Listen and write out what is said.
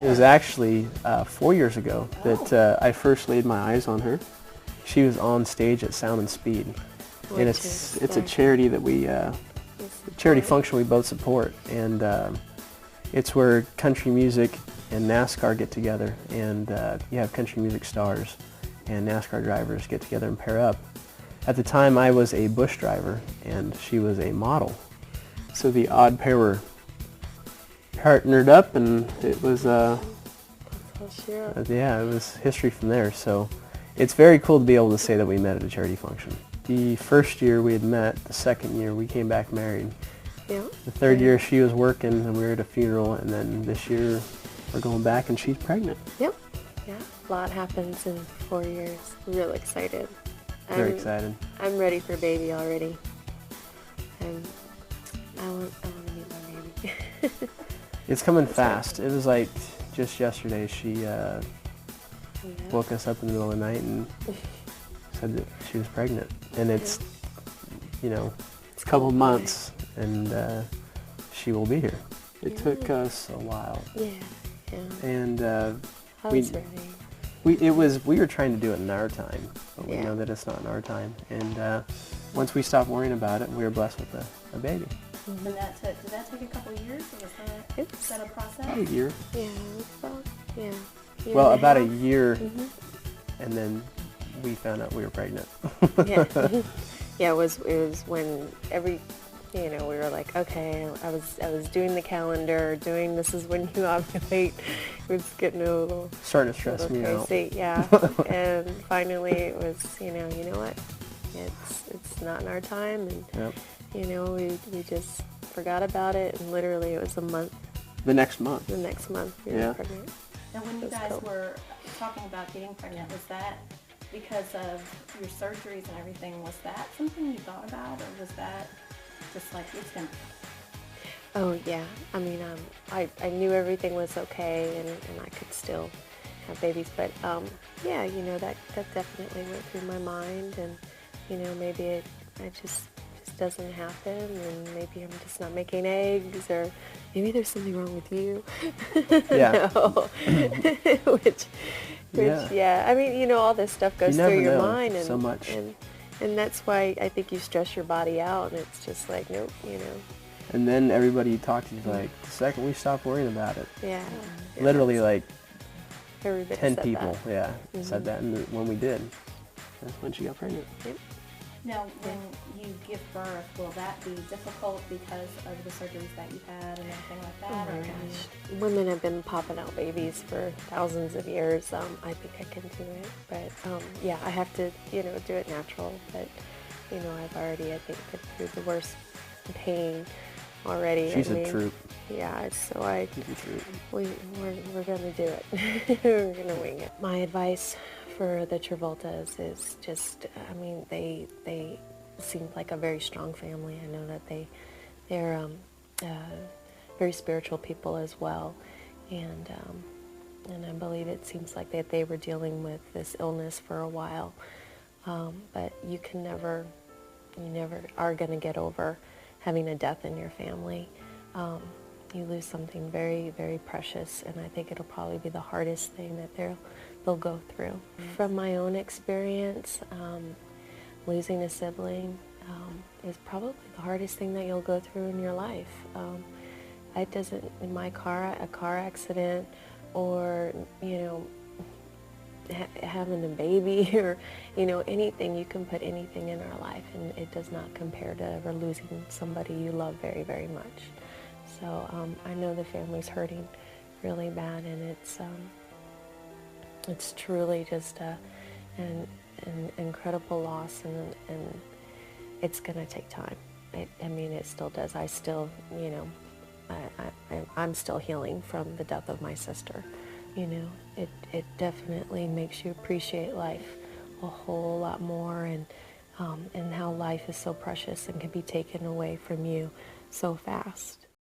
It was actually 4 years ago that I first laid my eyes on her. She was on stage at Sound and Speed, and it's a charity that we charity function we both support, and it's where country music and NASCAR get together, and you have country music stars and NASCAR drivers get together and pair up. At the time, I was a bush driver, and she was a model, so the odd pair were partnered up, and it was yeah, it was history from there. So it's very cool to be able to say that we met at a charity function. The first year we had met, the second year we came back married. Yeah. The third year she was working and we were at a funeral, and then this year we're going back and she's pregnant. Yep. Yeah. A lot happens in 4 years. Real excited. Very excited. I'm ready for baby already. I want to meet my baby. It's coming fast. It was like just yesterday she woke us up in the middle of the night and said that she was pregnant. And it's, you know, it's a couple months and she will be here. It took us a while. Yeah, yeah. And I was ready. we were trying to do it in our time, but we Yeah. know that it's not in our time. And once we stopped worrying about it, we were blessed with a baby. Mm-hmm. And did that take a couple of years? Or was that a process? About a year. Yeah, about, yeah. Well, about a year, Mm-hmm. and then we found out we were pregnant. Yeah. Yeah, it was when we were like, okay, I was doing the calendar, this is when you ovulate. It was getting a little Starting to stress me crazy. out. Yeah. And finally it was, you know what? It's not in our time, and Yep. we just forgot about it, and literally it was a month. The next month. The next month we were pregnant. Now, when you That's guys cool. were talking about getting pregnant, was that because of your surgeries and everything? Was that something you thought about, or was that just like it's gonna? Oh yeah, I mean, I knew everything was okay, and I could still have babies, but yeah, that definitely went through my mind, and maybe it just doesn't happen, and maybe I'm just not making eggs, or maybe there's something wrong with you. Yeah. No. which yeah, I mean, all this stuff goes through your mind, and so much. And that's why I think you stress your body out, and it's just like, nope, And then everybody you talk to is like, the second we stop worrying about it. Yeah. Literally like Everybody 10 said people, that. said that, and when we did, that's when she got pregnant. Yep. Now, when you give birth, will that be difficult because of the surgeries that you've had and everything like that? Oh my gosh. Women have been popping out babies for thousands of years. I think I can do it. But yeah, I have to, do it natural. But, I've already, I think, been through the worst pain already. She's a troop. Yeah, so She's a troop. we're going to do it. We're going to wing it. My advice for the Travoltas is just, I mean, they seem like a very strong family. I know that they're very spiritual people as well, and I believe it seems like that they were dealing with this illness for a while, but you never are going to get over having a death in your family. You lose something very, very precious, and I think it'll probably be the hardest thing that they'll go through. From my own experience, losing a sibling is probably the hardest thing that you'll go through in your life. It doesn't, in a car accident, or having a baby, or anything, you can put anything in our life, and it does not compare to ever losing somebody you love very, very much. So I know the family's hurting really bad, and it's truly just an incredible loss, and it's going to take time. I mean, it still does. I still, I'm still healing from the death of my sister. It definitely makes you appreciate life a whole lot more, and how life is so precious and can be taken away from you so fast.